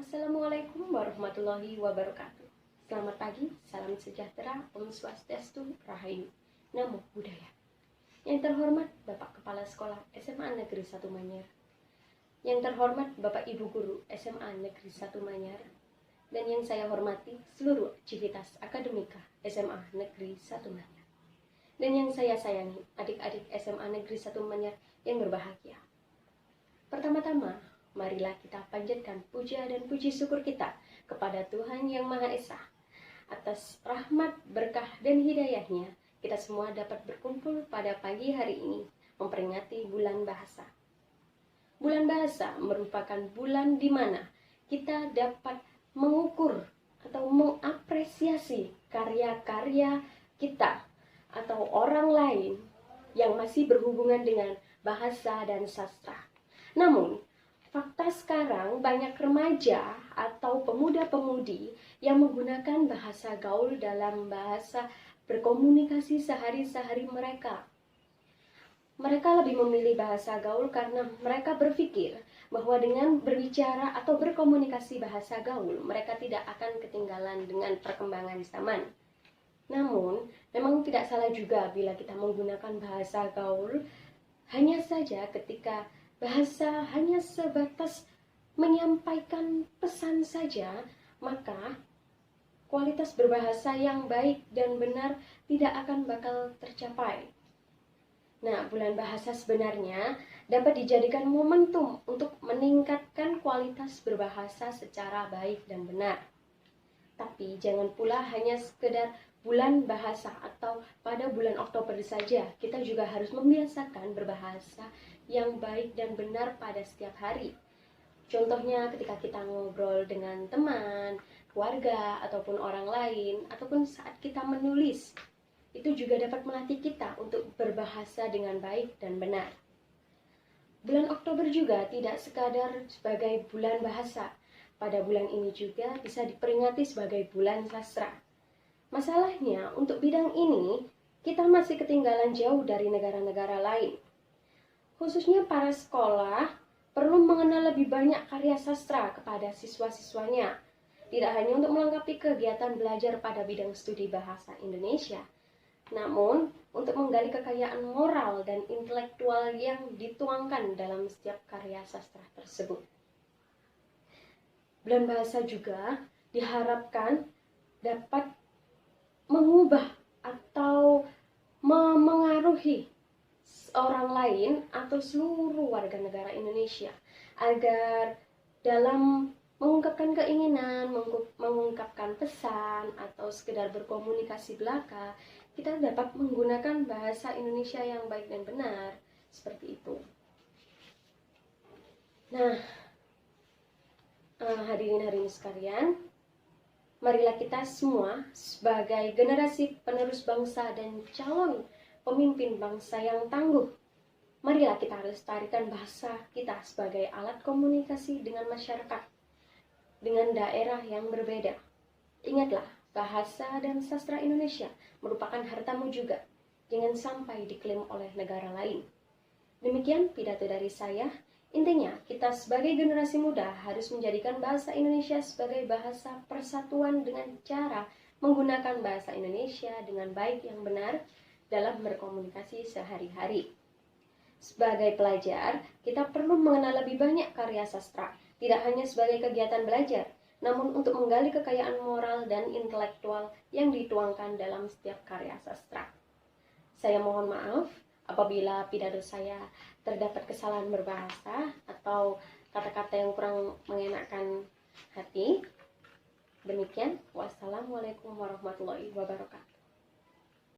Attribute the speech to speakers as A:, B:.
A: Assalamualaikum warahmatullahi wabarakatuh. Selamat pagi, salam sejahtera, Om Swastiastu, Rahayu, Namo Buddhaya. Yang terhormat Bapak Kepala Sekolah SMA Negeri 1 Manyar, yang terhormat Bapak Ibu Guru SMA Negeri 1 Manyar, dan yang saya hormati seluruh civitas akademika SMA Negeri 1 Manyar, dan yang saya sayangi adik-adik SMA Negeri 1 Manyar yang berbahagia. Pertama-tama, marilah kita panjatkan puja dan puji syukur kita kepada Tuhan Yang Maha Esa. Atas rahmat, berkah, dan hidayahnya, kita semua dapat berkumpul pada pagi hari ini memperingati bulan bahasa. Bulan bahasa merupakan bulan di mana kita dapat mengukur atau mengapresiasi karya-karya kita atau orang lain yang masih berhubungan dengan bahasa dan sastra. Namun, fakta sekarang banyak remaja atau pemuda-pemudi yang menggunakan bahasa gaul dalam bahasa berkomunikasi sehari-hari mereka. Mereka lebih memilih bahasa gaul karena mereka berpikir bahwa dengan berbicara atau berkomunikasi bahasa gaul, mereka tidak akan ketinggalan dengan perkembangan zaman. Namun, memang tidak salah juga bila kita menggunakan bahasa gaul, hanya saja ketika bahasa hanya sebatas menyampaikan pesan saja, maka kualitas berbahasa yang baik dan benar tidak akan bakal tercapai. Nah, bulan bahasa sebenarnya dapat dijadikan momentum untuk meningkatkan kualitas berbahasa secara baik dan benar. Tapi jangan pula hanya sekedar bulan bahasa atau pada bulan Oktober saja, kita juga harus membiasakan berbahasa yang baik dan benar pada setiap hari. Contohnya ketika kita ngobrol dengan teman, keluarga, ataupun orang lain, ataupun saat kita menulis, itu juga dapat melatih kita untuk berbahasa dengan baik dan benar. Bulan Oktober juga tidak sekadar sebagai bulan bahasa. Pada bulan ini juga bisa diperingati sebagai bulan sastra. Masalahnya, untuk bidang ini, kita masih ketinggalan jauh dari negara-negara lain. Khususnya para sekolah perlu mengenal lebih banyak karya sastra kepada siswa-siswanya. Tidak hanya untuk melengkapi kegiatan belajar pada bidang studi bahasa Indonesia, namun untuk menggali kekayaan moral dan intelektual yang dituangkan dalam setiap karya sastra tersebut. Bulan bahasa juga diharapkan dapat mengubah atau memengaruhi orang lain atau seluruh warga negara Indonesia agar dalam mengungkapkan keinginan, mengungkapkan pesan, atau sekedar berkomunikasi belaka, kita dapat menggunakan bahasa Indonesia yang baik dan benar, seperti itu. Nah, hadirin sekalian, marilah kita semua sebagai generasi penerus bangsa dan calon pemimpin bangsa yang tangguh, marilah kita lestarikan bahasa kita sebagai alat komunikasi dengan masyarakat, dengan daerah yang berbeda. Ingatlah, bahasa dan sastra Indonesia merupakan hartamu juga, jangan sampai diklaim oleh negara lain. Demikian pidato dari saya. Intinya, kita sebagai generasi muda harus menjadikan bahasa Indonesia sebagai bahasa persatuan dengan cara menggunakan bahasa Indonesia dengan baik yang benar dalam berkomunikasi sehari-hari. Sebagai pelajar, kita perlu mengenal lebih banyak karya sastra, tidak hanya sebagai kegiatan belajar, namun untuk menggali kekayaan moral dan intelektual yang dituangkan dalam setiap karya sastra. Saya mohon maaf apabila pidato saya terdapat kesalahan berbahasa atau kata-kata yang kurang mengenakan hati. Demikian, wassalamualaikum warahmatullahi wabarakatuh.